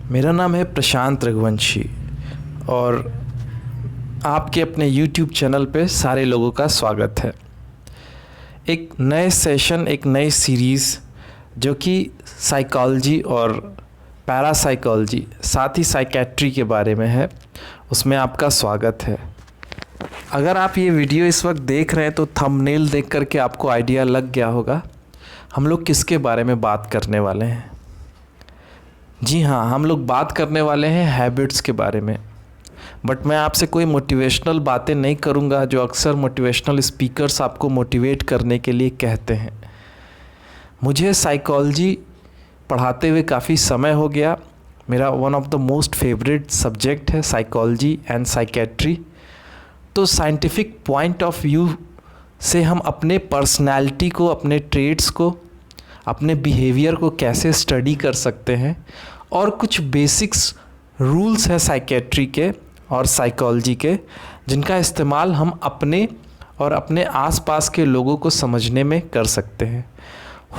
मेरा नाम है प्रशांत रघुवंशी और आपके अपने YouTube चैनल पे सारे लोगों का स्वागत है। एक नए सेशन, एक नई सीरीज़ जो कि साइकोलॉजी और पैरासाइकोलॉजी साथ ही साइकेट्री के बारे में है, उसमें आपका स्वागत है। अगर आप ये वीडियो इस वक्त देख रहे हैं तो थंबनेल देख करके आपको आइडिया लग गया होगा हम लोग किसके बारे में बात करने वाले हैं। जी हाँ, हम लोग बात करने वाले हैं हैबिट्स के बारे में। बट मैं आपसे कोई मोटिवेशनल बातें नहीं करूँगा जो अक्सर मोटिवेशनल स्पीकर्स आपको मोटिवेट करने के लिए कहते हैं। मुझे साइकोलॉजी पढ़ाते हुए काफ़ी समय हो गया। मेरा one of the most favourite subject है साइकोलॉजी एंड साइकेट्री। तो साइंटिफिक पॉइंट ऑफ व्यू से हम अपने पर्सनैलिटी को, अपने ट्रेड्स को, अपने बिहेवियर को कैसे स्टडी कर सकते हैं और कुछ बेसिक्स रूल्स हैं साइकेट्री के और साइकोलॉजी के जिनका इस्तेमाल हम अपने और अपने आसपास के लोगों को समझने में कर सकते हैं।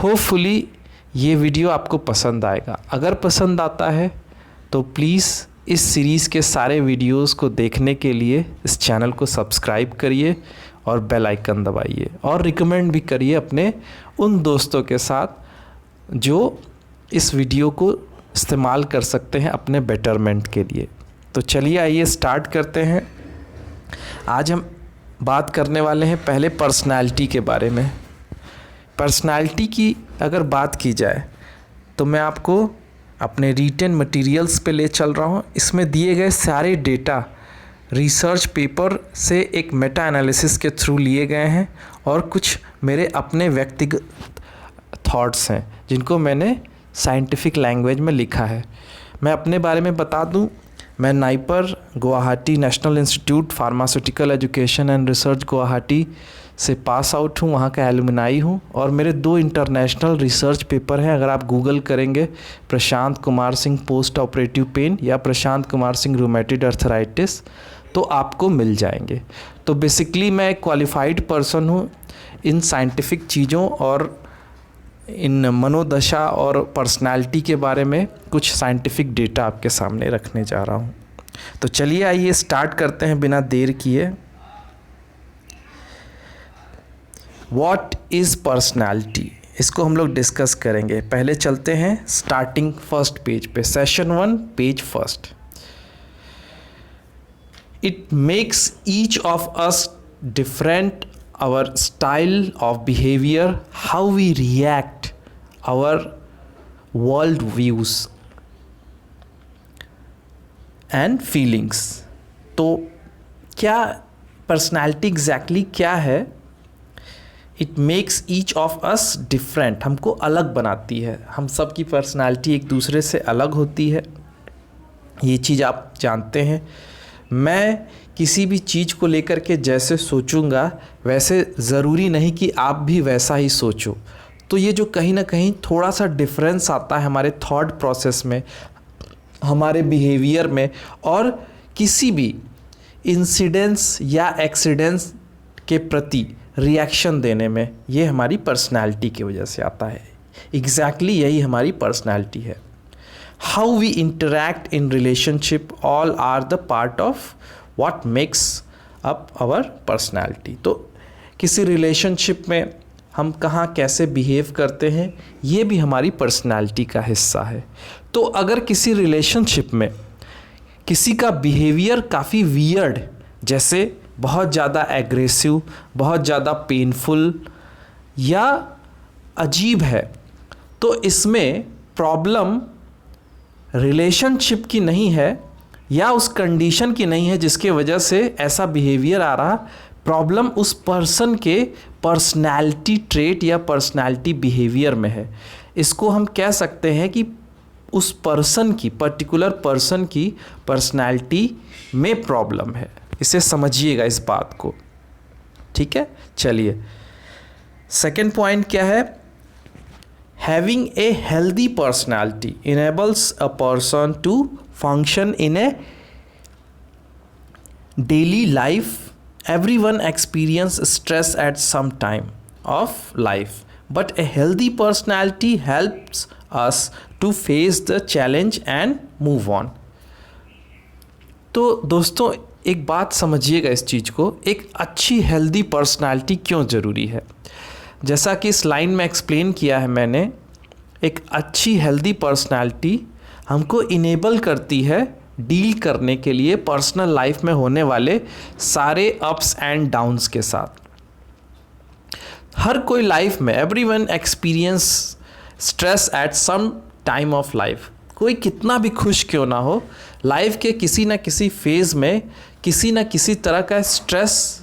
होपफुली ये वीडियो आपको पसंद आएगा। अगर पसंद आता है तो प्लीज़ इस सीरीज़ के सारे वीडियोस को देखने के लिए इस चैनल को सब्सक्राइब करिए और बेल आइकन दबाइए और रिकमेंड भी करिए अपने उन दोस्तों के साथ जो इस वीडियो को इस्तेमाल कर सकते हैं अपने बेटरमेंट के लिए। तो चलिए आइए स्टार्ट करते हैं। आज हम बात करने वाले हैं पहले पर्सनालिटी के बारे में। पर्सनालिटी की अगर बात की जाए तो मैं आपको अपने रिटन मटेरियल्स पे ले चल रहा हूँ। इसमें दिए गए सारे डेटा रिसर्च पेपर से एक मेटा एनालिसिस के थ्रू लिए गए हैं और कुछ मेरे अपने व्यक्तिगत थॉट्स हैं जिनको मैंने साइंटिफिक लैंग्वेज में लिखा है। मैं अपने बारे में बता दूं, मैं NIPER Guwahati national institute pharmaceutical education and research Guwahati से पास आउट हूँ, वहाँ का एलुमनाई हूँ और मेरे 2 इंटरनेशनल रिसर्च पेपर हैं। अगर आप गूगल करेंगे Prashant Kumar Singh post operative pain या प्रशांत कुमार सिंह रूमेटॉइड अर्थराइटिस तो आपको मिल जाएंगे। तो बेसिकली मैं एक क्वालिफाइड पर्सन हूँ इन साइंटिफिक चीज़ों और इन मनोदशा और पर्सनालिटी के बारे में कुछ साइंटिफिक डेटा आपके सामने रखने जा रहा हूँ। तो चलिए आइए स्टार्ट करते हैं बिना देर किए। व्हाट इज़ पर्सनालिटी, इसको हम लोग डिस्कस करेंगे। पहले चलते हैं स्टार्टिंग फर्स्ट पेज पे, session 1 page first. It makes each of us different, our style of behavior, how we react, our world views and feelings। तो क्या पर्सनैलिटी एग्जैक्टली क्या है? It makes each of us different, हमको अलग बनाती है। हम सब की पर्सनैलिटी एक दूसरे से अलग होती है, ये चीज़ आप जानते हैं। मैं किसी भी चीज़ को लेकर के जैसे सोचूंगा वैसे ज़रूरी नहीं कि आप भी वैसा ही सोचो। तो ये जो कहीं ना कहीं थोड़ा सा डिफरेंस आता है हमारे थॉट प्रोसेस में, हमारे बिहेवियर में और किसी भी इंसिडेंस या एक्सीडेंट्स के प्रति रिएक्शन देने में, ये हमारी पर्सनैलिटी की वजह से आता है। एग्जैक्टली यही हमारी पर्सनैलिटी है। How we interact in relationship all are the part of what makes up our personality. तो किसी रिलेशनशिप में हम कहाँ कैसे बिहेव करते हैं ये भी हमारी पर्सनैलिटी का हिस्सा है। तो अगर किसी रिलेशनशिप में किसी का बिहेवियर काफ़ी वियर्ड, जैसे बहुत ज़्यादा एग्रेसिव, बहुत ज़्यादा पेनफुल या अजीब है, तो इसमें प्रॉब्लम रिलेशनशिप की नहीं है या उस कंडीशन की नहीं है जिसके वजह से ऐसा बिहेवियर आ रहा। प्रॉब्लम उस पर्सन के पर्सनैलिटी ट्रेट या पर्सनैलिटी बिहेवियर में है। इसको हम कह सकते हैं कि उस पर्सन की, पर्टिकुलर पर्सन की पर्सनैलिटी में प्रॉब्लम है। इसे समझिएगा इस बात को, ठीक है। चलिए सेकंड पॉइंट क्या है? Having a healthy personality enables a person to function in a daily life. Everyone experiences stress at some time of life, but a healthy personality helps us to face the challenge and move on. तो दोस्तों एक बात समझिएगा इस चीज़ को, एक अच्छी healthy personality क्यों ज़रूरी है। जैसा कि इस लाइन में एक्सप्लेन किया है मैंने, एक अच्छी हेल्दी पर्सनालिटी हमको इनेबल करती है डील करने के लिए पर्सनल लाइफ में होने वाले सारे अप्स एंड डाउन्स के साथ। हर कोई लाइफ में, everyone experience stress at some time of life. कोई कितना भी खुश क्यों ना हो, लाइफ के किसी न किसी फेज़ में किसी न किसी तरह का स्ट्रेस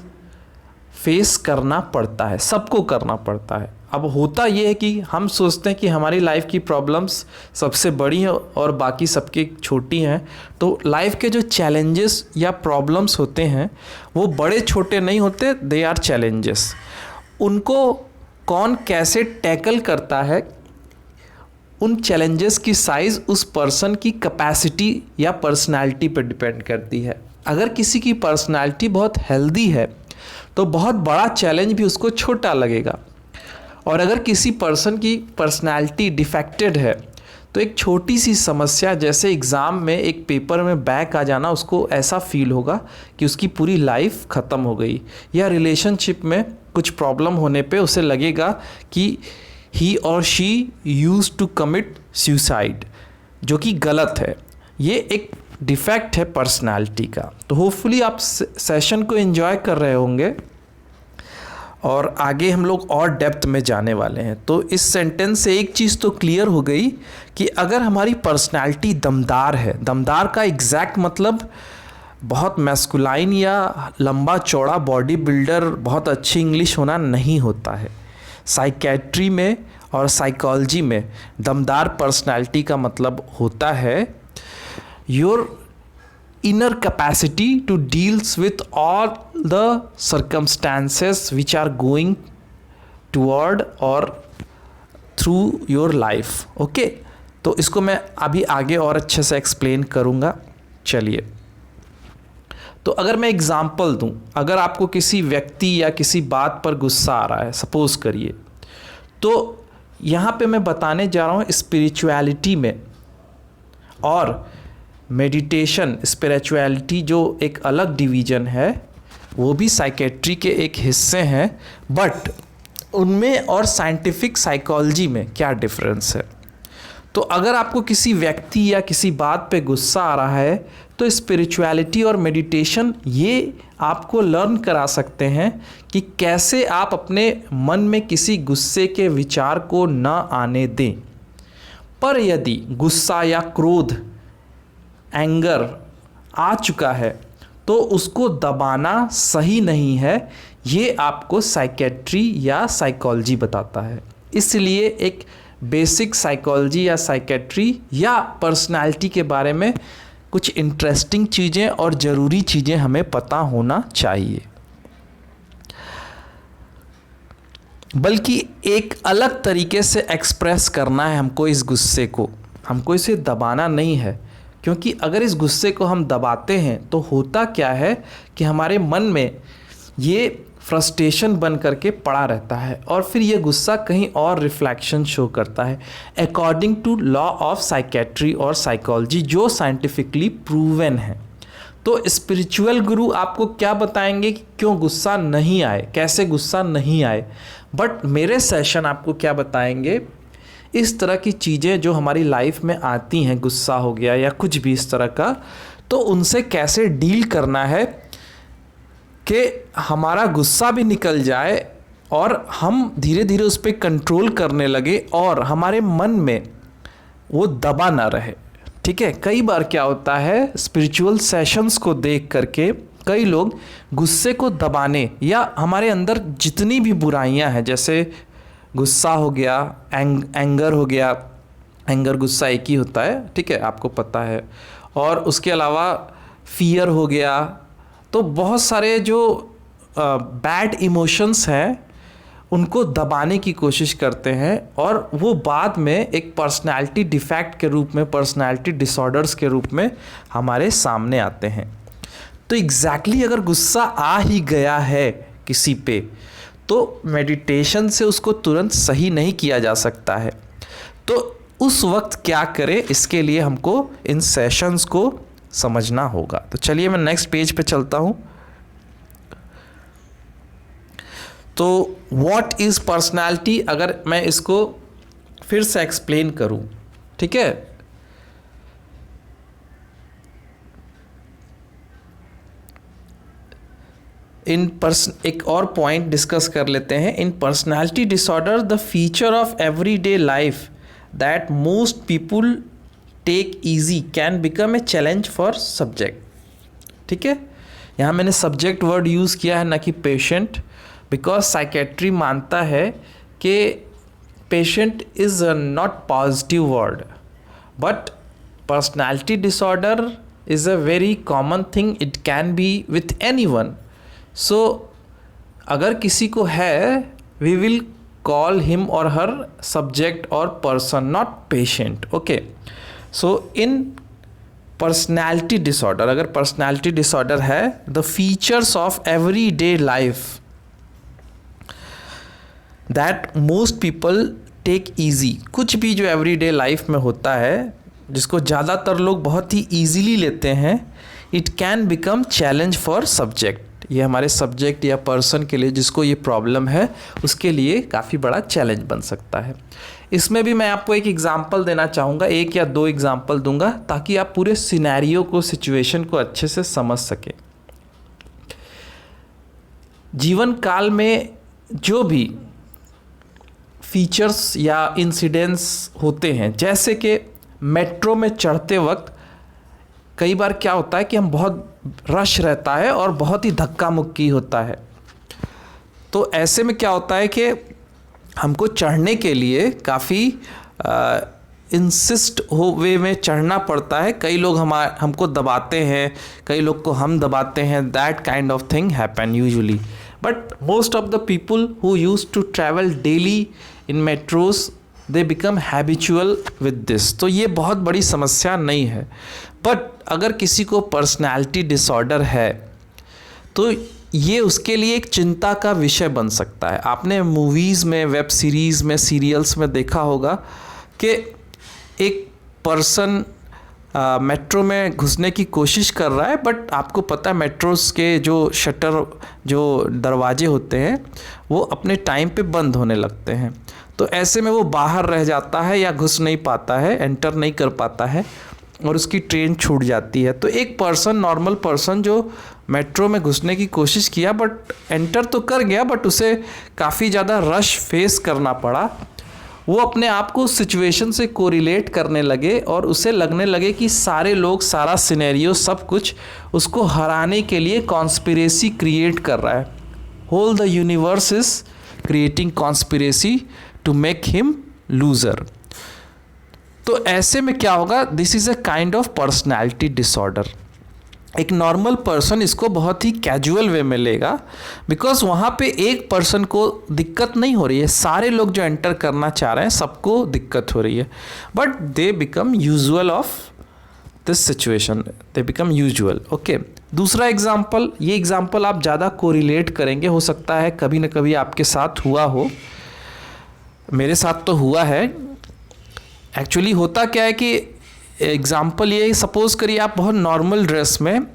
फेस करना पड़ता है, सबको करना पड़ता है। अब होता ये है कि हम सोचते हैं कि हमारी लाइफ की प्रॉब्लम्स सबसे बड़ी हैं और बाकी सबकी छोटी हैं। तो लाइफ के जो चैलेंजेस या प्रॉब्लम्स होते हैं वो बड़े छोटे नहीं होते, दे आर चैलेंजेस। उनको कौन कैसे टैकल करता है, उन चैलेंजेस की साइज़ उस पर्सन की कैपेसिटी या पर्सनालिटी पर डिपेंड करती है। अगर किसी की पर्सनालिटी बहुत हेल्दी है तो बहुत बड़ा चैलेंज भी उसको छोटा लगेगा, और अगर किसी पर्सन की पर्सनालिटी डिफेक्टेड है तो एक छोटी सी समस्या जैसे एग्ज़ाम में एक पेपर में बैक आ जाना उसको ऐसा फील होगा कि उसकी पूरी लाइफ ख़त्म हो गई। या रिलेशनशिप में कुछ प्रॉब्लम होने पे उसे लगेगा कि ही और she use to commit suicide, जो कि गलत है। ये एक डिफेक्ट है पर्सनालिटी का। तो होपफुली आप सेशन को एंजॉय कर रहे होंगे और आगे हम लोग और डेप्थ में जाने वाले हैं। तो इस सेंटेंस से एक चीज़ तो क्लियर हो गई कि अगर हमारी पर्सनालिटी दमदार है, दमदार का एग्जैक्ट मतलब बहुत मैस्कुलाइन या लंबा चौड़ा बॉडी बिल्डर, बहुत अच्छी इंग्लिश होना नहीं होता है। साइकेट्री में और साइकोलॉजी में दमदार पर्सनालिटी का मतलब होता है your inner capacity to deals with all the circumstances which are going toward or through your life. Okay, तो इसको मैं अभी आगे और अच्छे से एक्सप्लेन करूँगा। चलिए, तो अगर मैं एग्ज़ाम्पल दूं, अगर आपको किसी व्यक्ति या किसी बात पर गुस्सा आ रहा है, सपोज़ करिए, तो यहाँ पे मैं बताने जा रहा हूँ स्पिरिचुअलिटी में और मेडिटेशन। स्पिरिचुअलिटी जो एक अलग डिवीज़न है, वो भी साइकेट्री के एक हिस्से हैं, बट उनमें और साइंटिफिक साइकोलॉजी में क्या डिफरेंस है। तो अगर आपको किसी व्यक्ति या किसी बात पे गुस्सा आ रहा है तो स्पिरिचुअलिटी और मेडिटेशन ये आपको लर्न करा सकते हैं कि कैसे आप अपने मन में किसी गुस्से के विचार को न आने दें। पर यदि गुस्सा या क्रोध, एंगर आ चुका है तो उसको दबाना सही नहीं है, ये आपको साइकेट्री या साइकोलॉजी बताता है। इसलिए एक बेसिक साइकोलॉजी या साइकेट्री या पर्सनालिटी के बारे में कुछ इंटरेस्टिंग चीज़ें और ज़रूरी चीज़ें हमें पता होना चाहिए। बल्कि एक अलग तरीके से एक्सप्रेस करना है हमको इस गुस्से को, हमको इसे दबाना नहीं है। क्योंकि अगर इस गुस्से को हम दबाते हैं तो होता क्या है कि हमारे मन में ये फ्रस्ट्रेशन बन करके पड़ा रहता है और फिर ये गुस्सा कहीं और रिफ्लेक्शन शो करता है according to law of psychiatry और साइकोलॉजी, जो साइंटिफिकली प्रूवन है। तो स्पिरिचुअल गुरु आपको क्या बताएंगे कि क्यों गुस्सा नहीं आए, कैसे गुस्सा नहीं आए, बट मेरे सेशन आपको क्या बताएंगे, इस तरह की चीज़ें जो हमारी लाइफ में आती हैं, गुस्सा हो गया या कुछ भी इस तरह का, तो उनसे कैसे डील करना है कि हमारा गुस्सा भी निकल जाए और हम धीरे धीरे उस पर कंट्रोल करने लगे और हमारे मन में वो दबा ना रहे। ठीक है, कई बार क्या होता है स्पिरिचुअल सेशंस को देख करके कई लोग गुस्से को दबाने या हमारे अंदर जितनी भी बुराइयां हैं, जैसे गुस्सा हो गया, एंगर हो गया, एंगर गुस्सा एक ही होता है, ठीक है, आपको पता है, और उसके अलावा फियर हो गया, तो बहुत सारे जो बैड इमोशंस हैं उनको दबाने की कोशिश करते हैं और वो बाद में एक पर्सनालिटी डिफेक्ट के रूप में, पर्सनालिटी डिसऑर्डर्स के रूप में हमारे सामने आते हैं। तो एग्जैक्टली अगर गुस्सा आ ही गया है किसी पे, तो मेडिटेशन से उसको तुरंत सही नहीं किया जा सकता है। तो उस वक्त क्या करें, इसके लिए हमको इन सेशंस को समझना होगा। तो चलिए मैं नेक्स्ट पेज पे चलता हूँ। तो व्हाट इज़ पर्सनालिटी, अगर मैं इसको फिर से एक्सप्लेन करूँ, ठीक है। एक और पॉइंट डिस्कस कर लेते हैं। In personality disorder the feature of everyday life that most people take easy can become a challenge for subject. ठीक है, यहाँ मैंने सब्जेक्ट वर्ड यूज़ किया है, ना कि पेशेंट, बिकॉज साइकेट्री मानता है कि patient is not positive word, but personality disorder is a very common thing, it can be with anyone. So अगर किसी को है, वी विल कॉल हिम और हर सब्जेक्ट और person, not patient. Okay, so in personality disorder, अगर personality disorder है, the features of every day life that most people take easy, कुछ भी जो एवरी डे लाइफ में होता है जिसको ज़्यादातर लोग बहुत ही ईजीली लेते हैं, it can become challenge for subject. ये हमारे सब्जेक्ट या पर्सन के लिए जिसको ये प्रॉब्लम है, उसके लिए काफ़ी बड़ा चैलेंज बन सकता है। इसमें भी मैं आपको एक एग्जांपल देना चाहूँगा, एक या दो एग्जांपल दूंगा ताकि आप पूरे सिनेरियो को, सिचुएशन को अच्छे से समझ सकें। जीवन काल में जो भी फीचर्स या इंसिडेंट्स होते हैं, जैसे कि मेट्रो में चढ़ते वक्त कई बार क्या होता है कि हम बहुत रश रहता है और बहुत ही धक्का मुक्की होता है। तो ऐसे में क्या होता है कि हमको चढ़ने के लिए काफ़ी इंसिस्ट हो वे में चढ़ना पड़ता है। कई लोग हमको दबाते हैं, कई लोग को हम दबाते हैं, that kind of thing happen usually. But most of the people who use to travel daily in metros, they become habitual with this. तो ये बहुत बड़ी समस्या नहीं है। बट अगर किसी को पर्सनैलिटी डिसऑर्डर है तो ये उसके लिए एक चिंता का विषय बन सकता है। आपने मूवीज़ में, वेब सीरीज़ में, सीरियल्स में देखा होगा कि एक पर्सन मेट्रो में घुसने की कोशिश कर रहा है, बट आपको पता है मेट्रोस के जो शटर, जो दरवाजे होते हैं, वो अपने टाइम पे बंद होने लगते हैं। तो ऐसे में वो बाहर रह जाता है या घुस नहीं पाता है, एंटर नहीं कर पाता है और उसकी ट्रेन छूट जाती है। तो एक पर्सन, नॉर्मल पर्सन जो मेट्रो में घुसने की कोशिश किया बट एंटर तो कर गया, बट उसे काफ़ी ज़्यादा रश फेस करना पड़ा। वो अपने आप को सिचुएशन से कोरिलेट करने लगे और उसे लगने लगे कि सारे लोग, सारा सिनेरियो, सब कुछ उसको हराने के लिए कॉन्स्पिरेसी क्रिएट कर रहा है। Whole the universe is creating conspiracy to make him loser. तो ऐसे में क्या होगा, this is a kind of personality disorder. एक नॉर्मल पर्सन इसको बहुत ही कैजुअल वे में लेगा, बिकॉज वहाँ पे एक पर्सन को दिक्कत नहीं हो रही है, सारे लोग जो एंटर करना चाह रहे हैं सबको दिक्कत हो रही है। But they become usual of this situation, they become usual. Okay, दूसरा एग्जाम्पल, ये एग्जाम्पल आप ज़्यादा कोरिलेट करेंगे, हो सकता है कभी ना कभी आपके साथ हुआ हो, मेरे साथ तो हुआ है। एक्चुअली होता क्या है कि एग्ज़ाम्पल ये, सपोज़ करिए आप बहुत नॉर्मल ड्रेस में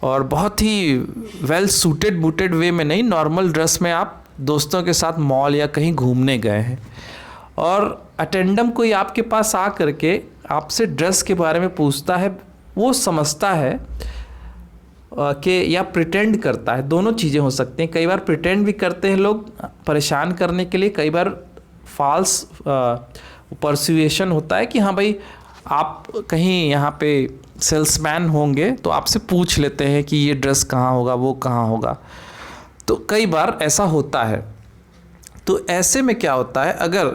और बहुत ही वेल सूटेड बूटेड वे में नहीं, नॉर्मल ड्रेस में आप दोस्तों के साथ मॉल या कहीं घूमने गए हैं और अटेंडम कोई आपके पास आ करके आपसे ड्रेस के बारे में पूछता है। वो समझता है कि या प्रिटेंड करता है, दोनों चीज़ें हो सकती हैं। कई बार प्रिटेंड भी करते हैं लोग परेशान करने के लिए, कई बार फॉल्स परसुएशन होता है कि हाँ भाई आप कहीं यहाँ पे सेल्समैन होंगे तो आपसे पूछ लेते हैं कि ये ड्रेस कहाँ होगा, वो कहाँ होगा। तो कई बार ऐसा होता है। तो ऐसे में क्या होता है, अगर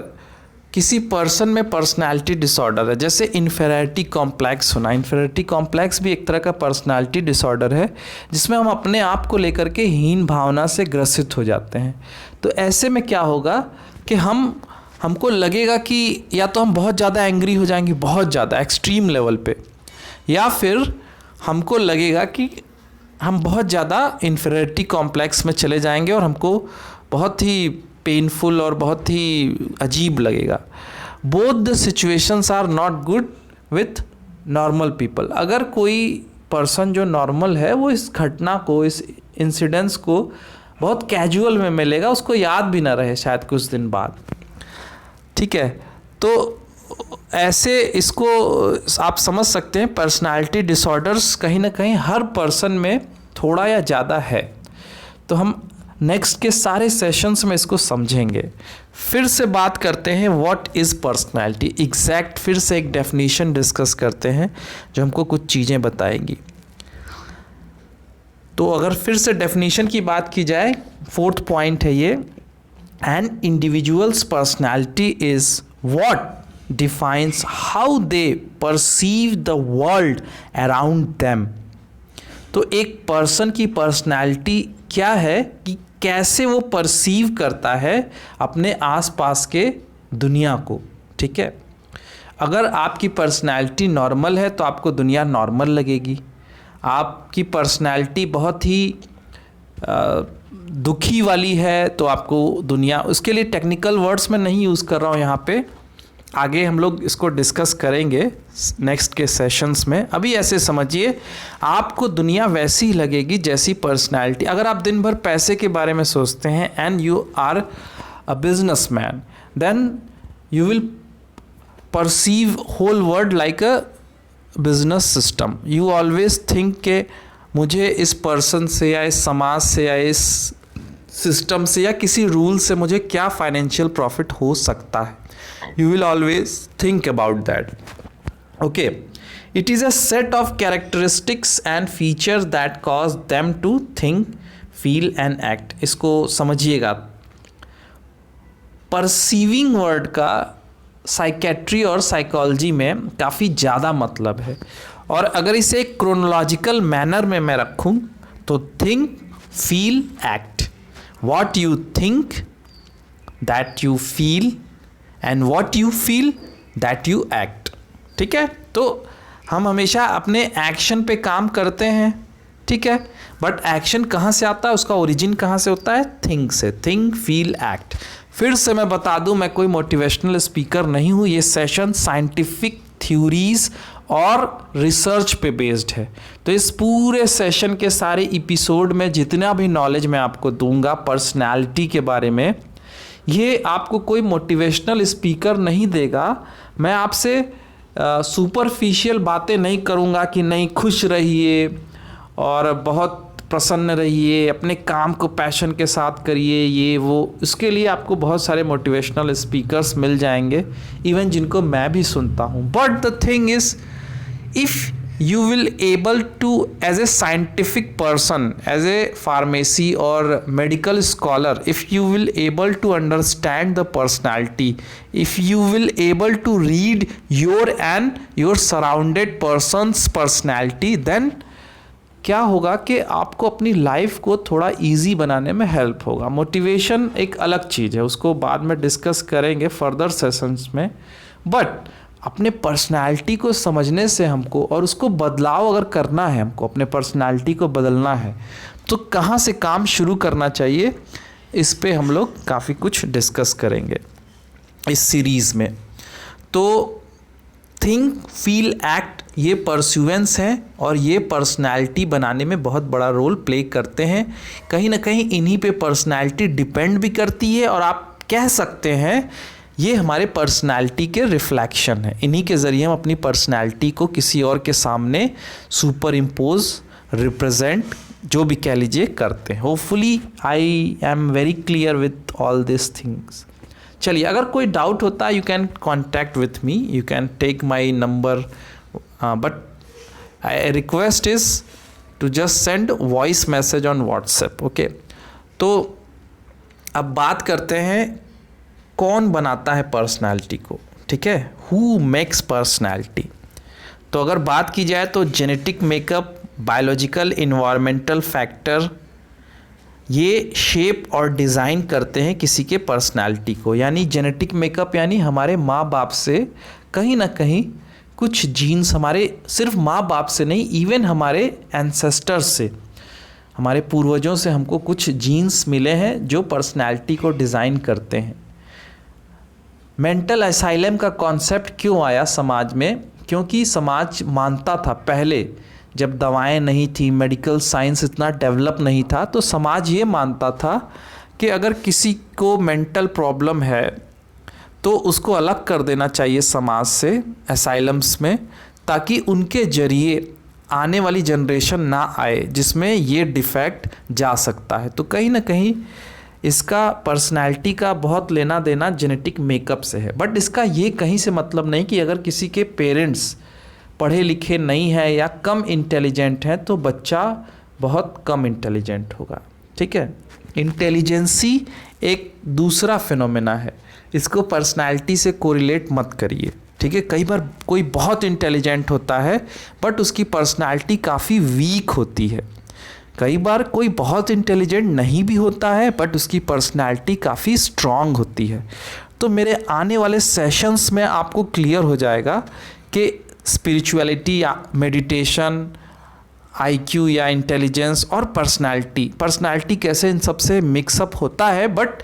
किसी पर्सन में पर्सनालिटी डिसऑर्डर है, जैसे इन्फेरिटी कॉम्प्लेक्स होना, इन्फेरिटी कॉम्प्लेक्स भी एक तरह का पर्सनालिटी डिसऑर्डर है जिसमें हम अपने आप को लेकर के हीन भावना से ग्रसित हो जाते हैं। तो ऐसे में क्या होगा कि हमको लगेगा कि या तो हम बहुत ज़्यादा एंग्री हो जाएंगे, बहुत ज़्यादा एक्सट्रीम लेवल पे, या फिर हमको लगेगा कि हम बहुत ज़्यादा इन्फेरिटी कॉम्प्लेक्स में चले जाएंगे और हमको बहुत ही पेनफुल और बहुत ही अजीब लगेगा। Both the situations are not good with normal people. अगर कोई पर्सन जो नॉर्मल है वो इस घटना को, इस इंसिडेंस को बहुत कैजुअल में मिलेगा, उसको याद भी ना रहे शायद कुछ दिन बाद, ठीक है। तो ऐसे इसको आप समझ सकते हैं, पर्सनालिटी डिसऑर्डर्स कहीं ना कहीं हर पर्सन में थोड़ा या ज़्यादा है। तो हम नेक्स्ट के सारे सेशंस में इसको समझेंगे। फिर से बात करते हैं व्हाट इज़ पर्सनालिटी एग्जैक्ट, फिर से एक डेफिनेशन डिस्कस करते हैं जो हमको कुछ चीज़ें बताएंगी। तो अगर फिर से डेफिनेशन की बात की जाए, 4th पॉइंट है ये, an individual's personality is what defines how they perceive the world around them. तो एक पर्सन की पर्सनालिटी क्या है कि कैसे वो परसीव करता है अपने आसपास के दुनिया को, ठीक है। अगर आपकी पर्सनालिटी नॉर्मल है तो आपको दुनिया नॉर्मल लगेगी। आपकी पर्सनालिटी बहुत ही दुखी वाली है तो आपको दुनिया, उसके लिए टेक्निकल वर्ड्स में नहीं यूज़ कर रहा हूँ यहाँ पे, आगे हम लोग इसको डिस्कस करेंगे नेक्स्ट के सेशंस में। अभी ऐसे समझिए, आपको दुनिया वैसी ही लगेगी जैसी पर्सनालिटी। अगर आप दिन भर पैसे के बारे में सोचते हैं and you are a businessman, then you will perceive whole world like a business system. You always think के मुझे इस पर्सन से या इस समाज से या इस सिस्टम से या किसी रूल से मुझे क्या फाइनेंशियल प्रॉफिट हो सकता है। You will always think about that. Okay, it is a set of characteristics and features that cause them to think, feel and act. इसको समझिएगा। परसीविंग वर्ड का साइकेट्री और साइकोलॉजी में काफ़ी ज़्यादा मतलब है, और अगर इसे क्रोनोलॉजिकल मैनर में मैं रखूँ तो think, feel, act. What you think, that you feel, and what you feel that you act, ठीक है। तो हम हमेशा अपने एक्शन पे काम करते हैं, ठीक है, बट एक्शन कहाँ से आता है, उसका ओरिजिन कहाँ से होता है, थिंक से। Think, feel, act. फिर से मैं बता दूं, मैं कोई मोटिवेशनल स्पीकर नहीं हूँ। ये सेशन साइंटिफिक थ्योरीज और रिसर्च पे बेस्ड है। तो इस पूरे सेशन के सारे एपिसोड में जितना भी नॉलेज मैं आपको दूंगा पर्सनैलिटी के बारे में, ये आपको कोई मोटिवेशनल स्पीकर नहीं देगा। मैं आपसे सुपरफिशियल बातें नहीं करूँगा कि नहीं खुश रहिए और बहुत प्रसन्न रहिए, अपने काम को पैशन के साथ करिए, ये वो। इसके लिए आपको बहुत सारे मोटिवेशनल स्पीकर्स मिल जाएंगे, इवन जिनको मैं भी सुनता हूँ। But the thing is, if you will able to as a scientific person, as a pharmacy or medical scholar, if you will able to understand the personality, if you will able to read your and your surrounded person's personality, then क्या होगा कि आपको अपनी life को थोड़ा easy बनाने में help होगा। मोटिवेशन एक अलग चीज़ है, उसको बाद में डिस्कस करेंगे फर्दर सेशंस में। बट अपने पर्सनालिटी को समझने से हमको, और उसको बदलाव अगर करना है, हमको अपने पर्सनालिटी को बदलना है, तो कहाँ से काम शुरू करना चाहिए, इस पे हम लोग काफ़ी कुछ डिस्कस करेंगे इस सीरीज़ में। तो थिंक, फील, एक्ट, ये परस्यूएंस हैं और ये पर्सनालिटी बनाने में बहुत बड़ा रोल प्ले करते हैं। कहीं ना कहीं इन्हीं पे पर्सनालिटी डिपेंड भी करती है, और आप कह सकते हैं ये हमारे पर्सनालिटी के रिफ्लेक्शन है। इन्हीं के ज़रिए हम अपनी पर्सनालिटी को किसी और के सामने सुपर इम्पोज, रिप्रेजेंट, जो भी कह लीजिए, करते हैं। Hopefully I am very clear with all this things. चलिए, अगर कोई डाउट होता है, you can contact with me, you can take my number, but I request is to just send voice message on WhatsApp, okay. तो अब बात करते हैं कौन बनाता है पर्सनालिटी को, ठीक है। Who makes personality. तो अगर बात की जाए तो genetic makeup, biological, environmental factor, ये शेप और डिज़ाइन करते हैं किसी के पर्सनालिटी को। यानी जेनेटिक मेकअप यानी हमारे माँ बाप से कहीं ना कहीं कुछ जीन्स, हमारे सिर्फ माँ बाप से नहीं, इवन हमारे एंसेस्टर्स से, हमारे पूर्वजों से हमको कुछ जीन्स मिले हैं जो पर्सनैलिटी को डिज़ाइन करते हैं। मेंटल असाइलम का कॉन्सेप्ट क्यों आया समाज में? क्योंकि समाज मानता था, पहले जब दवाएं नहीं थी, मेडिकल साइंस इतना डेवलप नहीं था, तो समाज ये मानता था कि अगर किसी को मेंटल प्रॉब्लम है तो उसको अलग कर देना चाहिए समाज से, असाइलम्स में, ताकि उनके जरिए आने वाली जनरेशन ना आए जिसमें ये डिफेक्ट जा सकता है। तो कहीं ना कहीं इसका पर्सनालिटी का बहुत लेना देना जेनेटिक मेकअप से है। बट इसका ये कहीं से मतलब नहीं कि अगर किसी के पेरेंट्स पढ़े लिखे नहीं हैं या कम इंटेलिजेंट हैं तो बच्चा बहुत कम इंटेलिजेंट होगा। ठीक है, इंटेलिजेंसी एक दूसरा फिनोमेना है, इसको पर्सनालिटी से कोरिलेट मत करिए। ठीक है, कई बार कोई बहुत इंटेलिजेंट होता है बट उसकी पर्सनालिटी काफ़ी वीक होती है। कई बार कोई बहुत इंटेलिजेंट नहीं भी होता है बट उसकी पर्सनालिटी काफ़ी स्ट्रांग होती है। तो मेरे आने वाले सेशंस में आपको क्लियर हो जाएगा कि स्पिरिचुअलिटी या मेडिटेशन, आईक्यू या इंटेलिजेंस और पर्सनालिटी कैसे इन सब से मिक्सअप होता है। बट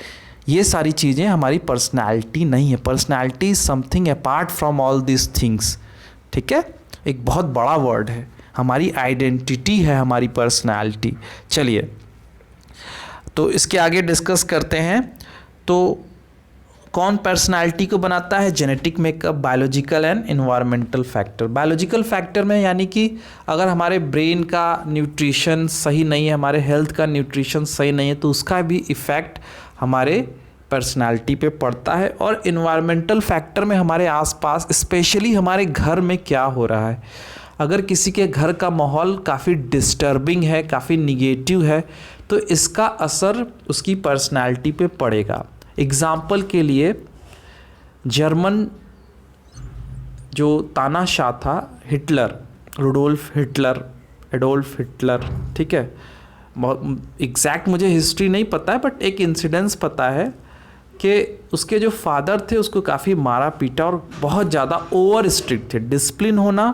ये सारी चीज़ें हमारी पर्सनालिटी नहीं है। Personality is something apart from all this things. ठीक है, एक बहुत बड़ा वर्ड है, हमारी आइडेंटिटी है हमारी पर्सनालिटी। चलिए तो इसके आगे डिस्कस करते हैं। तो कौन पर्सनालिटी को बनाता है? Genetic makeup, biological and environmental factor. Biological factor में यानी कि अगर हमारे ब्रेन का न्यूट्रिशन सही नहीं है, हमारे हेल्थ का न्यूट्रिशन सही नहीं है, तो उसका भी इफ़ेक्ट हमारे पर्सनालिटी पे पड़ता है। और एनवायरमेंटल फैक्टर में हमारे आसपास, स्पेशली हमारे घर में क्या हो रहा है। अगर किसी के घर का माहौल काफ़ी डिस्टर्बिंग है, काफ़ी निगेटिव है, तो इसका असर उसकी पर्सनालिटी पे पड़ेगा। एग्ज़ाम्पल के लिए जर्मन जो तानाशाह था, हिटलर, एडोल्फ हिटलर, ठीक है, एग्जैक्ट मुझे हिस्ट्री नहीं पता है बट एक इंसिडेंस पता है कि उसके जो फादर थे उसको काफ़ी मारा पीटा और बहुत ज़्यादा ओवर स्ट्रिक्ट थे। डिसिप्लिन होना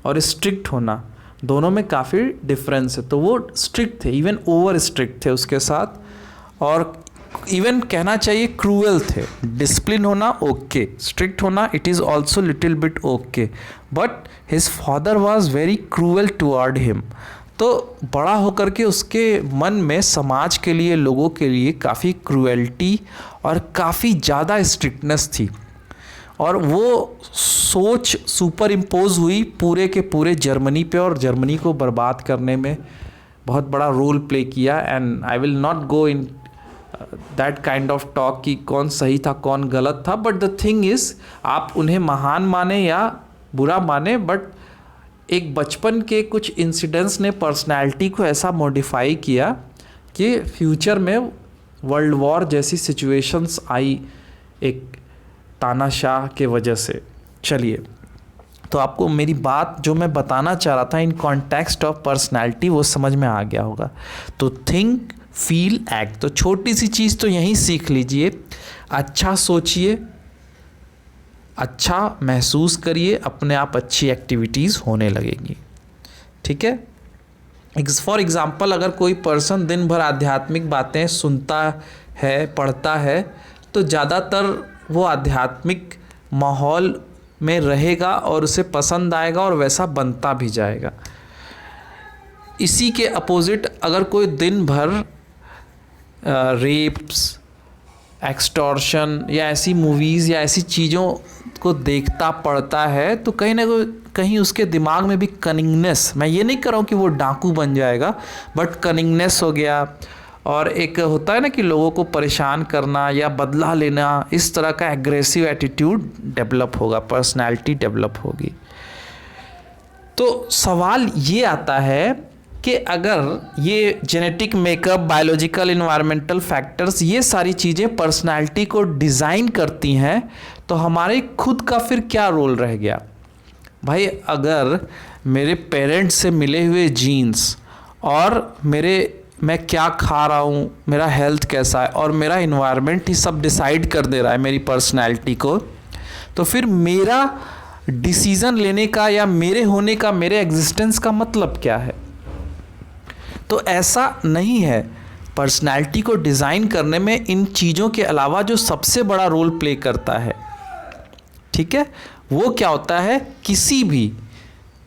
और स्ट्रिक्ट होना दोनों में काफ़ी डिफरेंस है। तो वो स्ट्रिक्ट थे, इवन ओवर स्ट्रिक्ट थे उसके साथ, और इवन कहना चाहिए क्रूएल थे। डिसिप्लिन होना ओके, स्ट्रिक्ट होना it is also little bit okay, but his father was very cruel toward him. तो बड़ा होकर के उसके मन में समाज के लिए, लोगों के लिए काफ़ी क्रूएल्टी और काफ़ी ज़्यादा स्ट्रिक्टनेस थी, और वो सोच सुपर इम्पोज हुई पूरे के पूरे जर्मनी पे, और जर्मनी को बर्बाद करने में बहुत बड़ा रोल प्ले किया। And I will not go in that kind of talk कि कौन सही था कौन गलत था, बट द थिंग इज़ आप उन्हें महान माने या बुरा माने, बट एक बचपन के कुछ इंसिडेंट्स ने पर्सनालिटी को ऐसा मॉडिफाई किया कि फ्यूचर में वर्ल्ड वॉर जैसी सिचुएशंस आई एक तानाशाह के वजह से। चलिए, तो आपको मेरी बात जो मैं बताना चाह रहा था इन कॉन्टेक्स्ट ऑफ पर्सनालिटी वो समझ में आ गया होगा। तो थिंक, फील, एक्ट, तो छोटी सी चीज़ तो यहीं सीख लीजिए। अच्छा सोचिए, अच्छा महसूस करिए, अपने आप अच्छी एक्टिविटीज़ होने लगेंगी। ठीक है, फॉर एग्ज़ाम्पल अगर कोई पर्सन दिन भर आध्यात्मिक बातें सुनता है, पढ़ता है, तो ज़्यादातर वो आध्यात्मिक माहौल में रहेगा और उसे पसंद आएगा और वैसा बनता भी जाएगा। इसी के अपोजिट अगर कोई दिन भर रेप्स, एक्सटॉर्शन या ऐसी मूवीज़ या ऐसी चीज़ों को देखता पढ़ता है, तो कहीं ना कहीं उसके दिमाग में भी कनिंगनेस, मैं ये नहीं कर रहा हूँ कि वो डाकू बन जाएगा, बट कनिंगनेस हो गया, और एक होता है ना कि लोगों को परेशान करना या बदला लेना, इस तरह का एग्रेसिव एटीट्यूड डेवलप होगा, पर्सनैलिटी डेवलप होगी। तो सवाल ये आता है कि अगर ये genetic makeup, biological, environmental factors, ये सारी चीज़ें पर्सनैलिटी को डिज़ाइन करती हैं, तो हमारे खुद का फिर क्या रोल रह गया? भाई, अगर मेरे पेरेंट्स से मिले हुए जीन्स और मैं क्या खा रहा हूँ, मेरा हेल्थ कैसा है और मेरा एनवायरनमेंट ही सब डिसाइड कर दे रहा है मेरी पर्सनैलिटी को, तो फिर मेरा डिसीज़न लेने का या मेरे होने का, मेरे एग्जिस्टेंस का मतलब क्या है? तो ऐसा नहीं है। पर्सनैलिटी को डिज़ाइन करने में इन चीज़ों के अलावा जो सबसे बड़ा रोल प्ले करता है, ठीक है, वो क्या होता है,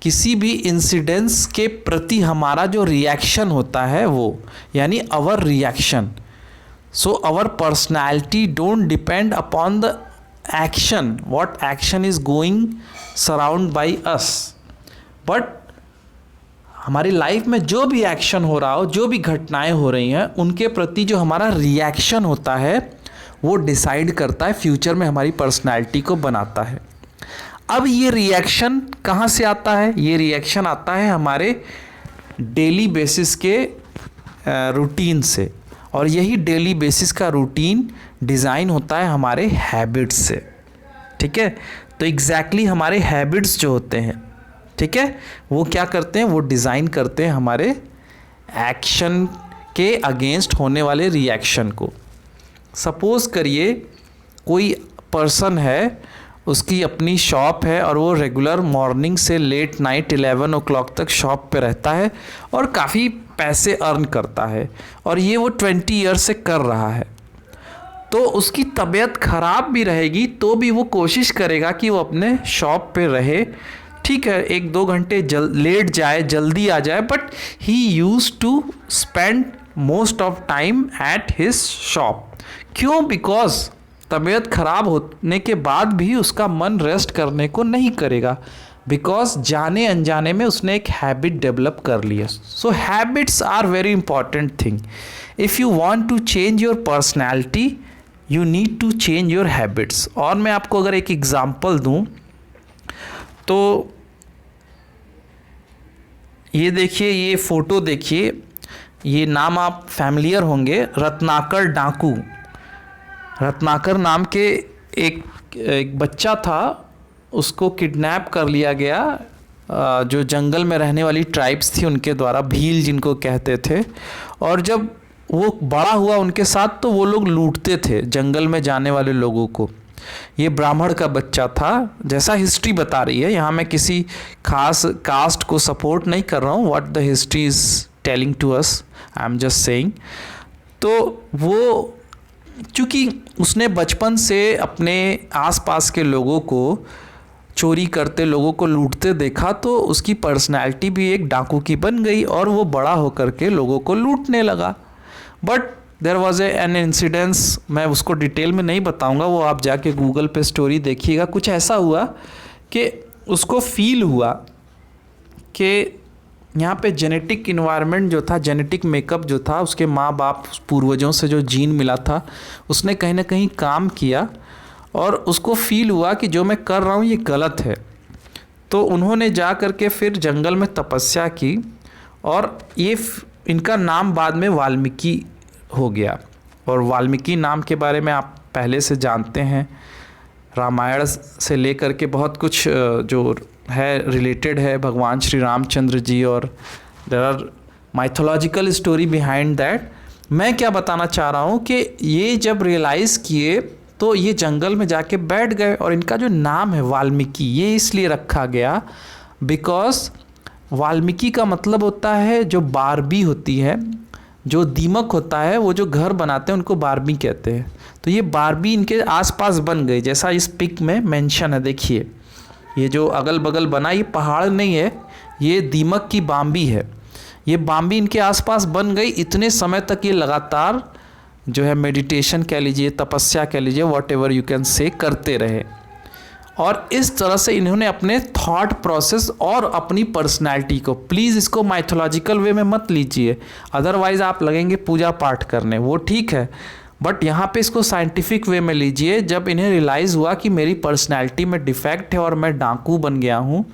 किसी भी इंसिडेंस के प्रति हमारा जो रिएक्शन होता है वो, यानी our reaction. So our personality don't depend upon the action, what action is going surround by us, but हमारी लाइफ में जो भी एक्शन हो रहा हो, जो भी घटनाएं हो रही हैं, उनके प्रति जो हमारा रिएक्शन होता है वो डिसाइड करता है, फ्यूचर में हमारी पर्सनैलिटी को बनाता है। अब ये रिएक्शन कहाँ से आता है? ये रिएक्शन आता है हमारे डेली बेसिस के रूटीन से, और यही डेली बेसिस का रूटीन डिज़ाइन होता है हमारे हैबिट्स से, ठीक है। तो एग्जैक्टली हमारे हैबिट्स जो होते हैं, ठीक है, वो क्या करते हैं, वो डिज़ाइन करते हैं हमारे एक्शन के अगेंस्ट होने वाले रिएक्शन को। सपोज़ करिए कोई पर्सन है, उसकी अपनी शॉप है और वो रेगुलर मॉर्निंग से लेट नाइट 11 o'clock तक शॉप पे रहता है और काफ़ी पैसे अर्न करता है, और ये वो 20 ईयर से कर रहा है। तो उसकी तबीयत ख़राब भी रहेगी तो भी वो कोशिश करेगा कि वो अपने शॉप पे रहे, ठीक है, 1-2 घंटे लेट जाए, जल्दी आ जाए, but he used to spend most of time at his shop. क्यों? बिकॉज तबीयत ख़राब होने के बाद भी उसका मन रेस्ट करने को नहीं करेगा, बिकॉज जाने अनजाने में उसने एक हैबिट डेवलप कर ली है। So habits are very important thing. If you want to change your personality, you need to change your habits. और मैं आपको अगर एक एग्जांपल दूं तो ये देखिए, ये फ़ोटो देखिए, ये नाम आप फैमिलियर होंगे, रत्नाकर डाकू। रत्नाकर नाम के एक बच्चा था, उसको किडनैप कर लिया गया, जो जंगल में रहने वाली ट्राइब्स थी उनके द्वारा, भील जिनको कहते थे। और जब वो बड़ा हुआ उनके साथ तो वो लोग लूटते थे जंगल में जाने वाले लोगों को। ये ब्राह्मण का बच्चा था, जैसा हिस्ट्री बता रही है। यहाँ मैं किसी खास कास्ट को सपोर्ट नहीं कर रहा हूँ, what the history is telling to us, I am just saying. तो वो चूँकि उसने बचपन से अपने आसपास के लोगों को चोरी करते, लोगों को लूटते देखा, तो उसकी पर्सनैलिटी भी एक डाकू की बन गई और वो बड़ा होकर के लोगों को लूटने लगा। But there was an incidence, मैं उसको डिटेल में नहीं बताऊंगा, वो आप जाके गूगल पे स्टोरी देखिएगा। कुछ ऐसा हुआ कि उसको फील हुआ कि यहाँ पे जेनेटिक इन्वायरमेंट जो था, जेनेटिक मेकअप जो था, उसके माँ बाप पूर्वजों से जो जीन मिला था, उसने कहीं ना कहीं काम किया, और उसको फील हुआ कि जो मैं कर रहा हूँ ये गलत है। तो उन्होंने जा कर के फिर जंगल में तपस्या की, और ये इनका नाम बाद में वाल्मीकि हो गया। और वाल्मीकि नाम के बारे में आप पहले से जानते हैं, रामायण से लेकर के बहुत कुछ जो है रिलेटेड है भगवान श्री रामचंद्र जी, और there are mythological story behind that. मैं क्या बताना चाह रहा हूँ कि ये जब रियलाइज़ किए तो ये जंगल में जाके बैठ गए, और इनका जो नाम है वाल्मीकि, ये इसलिए रखा गया बिकॉज वाल्मीकि का मतलब होता है जो बारबी होती है, जो दीमक होता है, वो जो घर बनाते हैं उनको बारबी कहते हैं। तो ये बारबी इनके आसपास बन गई, जैसा इस पिक में मेंशन है। देखिए ये जो अगल बगल बना, ये पहाड़ नहीं है, ये दीमक की बाम्बी है। ये बाम्बी इनके आसपास बन गई। इतने समय तक ये लगातार जो है मेडिटेशन कह लीजिए, तपस्या कह लीजिए, what ever you can say, करते रहे। और इस तरह से इन्होंने अपने थॉट प्रोसेस और अपनी पर्सनैलिटी को, प्लीज़ इसको माइथोलॉजिकल वे में मत लीजिए, अदरवाइज़ आप लगेंगे पूजा पाठ करने, वो ठीक है, बट यहाँ पे इसको साइंटिफिक वे में लीजिए। जब इन्हें रियलाइज़ हुआ कि मेरी पर्सनैलिटी में डिफेक्ट है और मैं डाकू बन गया हूँ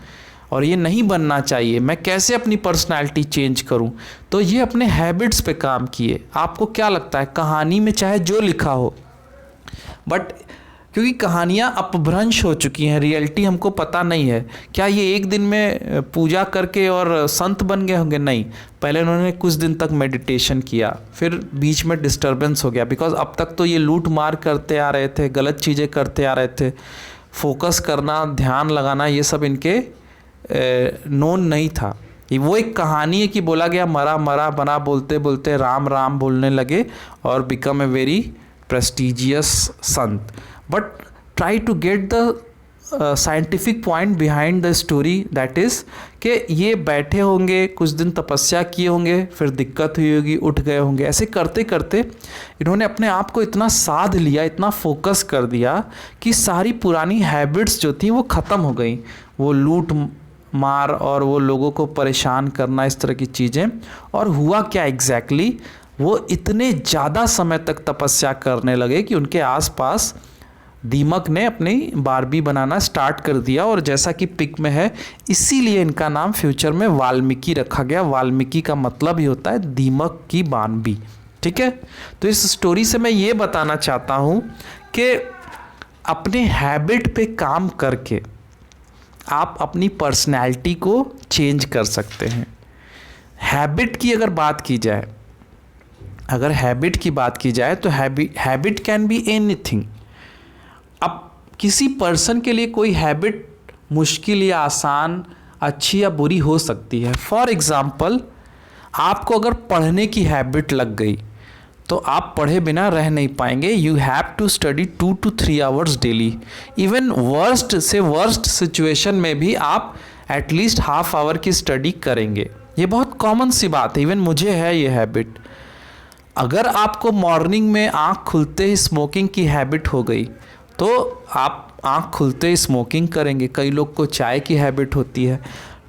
और ये नहीं बनना चाहिए, मैं कैसे अपनी पर्सनैलिटी चेंज करूं, तो ये अपने हैबिट्स पे काम किए। आपको क्या लगता है, कहानी में चाहे जो लिखा हो, बट क्योंकि कहानियाँ अपभ्रंश हो चुकी हैं, रियलिटी हमको पता नहीं है, क्या ये एक दिन में पूजा करके और संत बन गए होंगे? नहीं, पहले उन्होंने कुछ दिन तक मेडिटेशन किया, फिर बीच में डिस्टर्बेंस हो गया, बिकॉज अब तक तो ये लूट मार करते आ रहे थे, गलत चीज़ें करते आ रहे थे, फोकस करना, ध्यान लगाना, ये सब इनके नोन नहीं था, कि वो एक कहानी है कि बोला गया मरा मरा बना, बोलते बोलते राम राम बोलने लगे और बिकम ए वेरी प्रेस्टिजियस संत। But try to get the scientific point behind the story, that is कि ये बैठे होंगे, कुछ दिन तपस्या किए होंगे, फिर दिक्कत हुई होगी, उठ गए होंगे। ऐसे करते करते इन्होंने अपने आप को इतना साध लिया, इतना फोकस कर दिया कि सारी पुरानी हैबिट्स जो थी वो ख़त्म हो गई। वो लूट मार और वो लोगों को परेशान करना, इस तरह की चीज़ें। और हुआ क्या एग्जैक्टली, वो इतने ज़्यादा समय तक तपस्या करने लगे कि उनके आसपास दीमक ने अपनी बारबी बनाना स्टार्ट कर दिया। और जैसा कि पिक में है, इसीलिए इनका नाम फ्यूचर में वाल्मीकि रखा गया। वाल्मीकि का मतलब ही होता है दीमक की बारबी। ठीक है, तो इस स्टोरी से मैं ये बताना चाहता हूँ कि अपने हैबिट पे काम करके आप अपनी पर्सनैलिटी को चेंज कर सकते हैं। हैबिट की अगर बात की जाए, अगर हैबिट की बात की जाए तो हैबिट कैन बी एनीथिंग। अब किसी पर्सन के लिए कोई हैबिट मुश्किल या आसान, अच्छी या बुरी हो सकती है। फॉर एग्ज़ाम्पल, आपको अगर पढ़ने की हैबिट लग गई तो आप पढ़े बिना रह नहीं पाएंगे। You have to study 2 to 3 hours daily. Even worst से वर्स्ट सिचुएशन में भी आप एटलीस्ट हाफ आवर की स्टडी करेंगे। ये बहुत कॉमन सी बात है, इवन मुझे है ये हैबिट। अगर आपको मॉर्निंग में आँख खुलते ही स्मोकिंग की हैबिट हो गई तो आप आँख खुलते ही स्मोकिंग करेंगे। कई लोग को चाय की हैबिट होती है।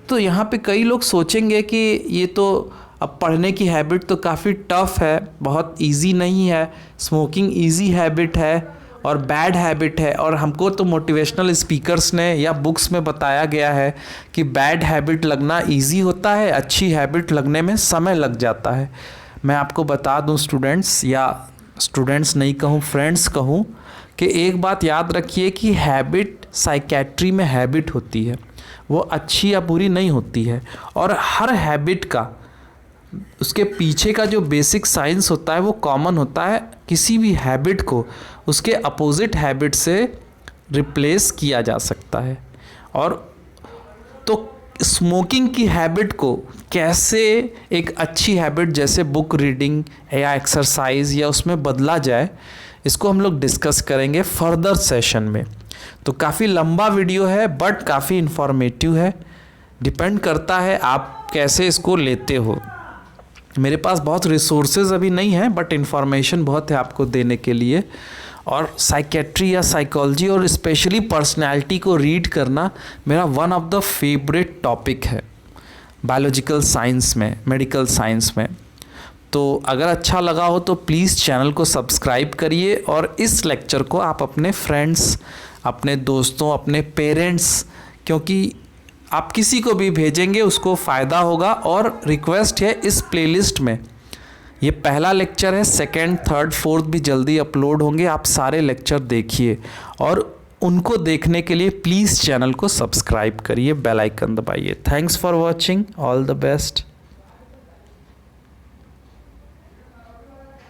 तो यहाँ पे कई लोग सोचेंगे कि ये तो अब पढ़ने की हैबिट तो काफ़ी टफ है, बहुत इजी नहीं है, स्मोकिंग इजी हैबिट है और बैड हैबिट है। और हमको तो मोटिवेशनल स्पीकर्स ने या बुक्स में बताया गया है कि बैड हैबिट लगना इजी होता है, अच्छी हैबिट लगने में समय लग जाता है। मैं आपको बता दूं स्टूडेंट्स, या स्टूडेंट्स नहीं कहूँ, फ्रेंड्स कहूँ, कि एक बात याद रखिए कि हैबिट साइकेट्री में हैबिट होती है, वो अच्छी या बुरी नहीं होती है। और हर हैबिट का, उसके पीछे का जो बेसिक साइंस होता है वो कॉमन होता है। किसी भी हैबिट को उसके अपोजिट हैबिट से रिप्लेस किया जा सकता है। और तो स्मोकिंग की हैबिट को कैसे एक अच्छी हैबिट जैसे बुक रीडिंग या एक्सरसाइज या उसमें बदला जाए, इसको हम लोग डिस्कस करेंगे फर्दर सेशन में। तो काफ़ी लंबा वीडियो है बट काफ़ी इन्फॉर्मेटिव है। डिपेंड करता है आप कैसे इसको लेते हो। मेरे पास बहुत रिसोर्सेज अभी नहीं है बट इन्फॉर्मेशन बहुत है आपको देने के लिए। और साइकेट्री या साइकोलॉजी और स्पेशली पर्सनैलिटी को रीड करना मेरा one of the favourite topic है बायोलॉजिकल साइंस में, मेडिकल साइंस में। तो अगर अच्छा लगा हो तो प्लीज़ चैनल को सब्सक्राइब करिए और इस लेक्चर को आप अपने फ्रेंड्स, अपने दोस्तों, अपने पेरेंट्स, क्योंकि आप किसी को भी भेजेंगे उसको फ़ायदा होगा। और रिक्वेस्ट है, इस प्लेलिस्ट में ये पहला लेक्चर है, सेकंड, थर्ड, फोर्थ भी जल्दी अपलोड होंगे। आप सारे लेक्चर देखिए और उनको देखने के लिए प्लीज़ चैनल को सब्सक्राइब करिए, बेल आइकन दबाइए। Thanks for watching, all the best.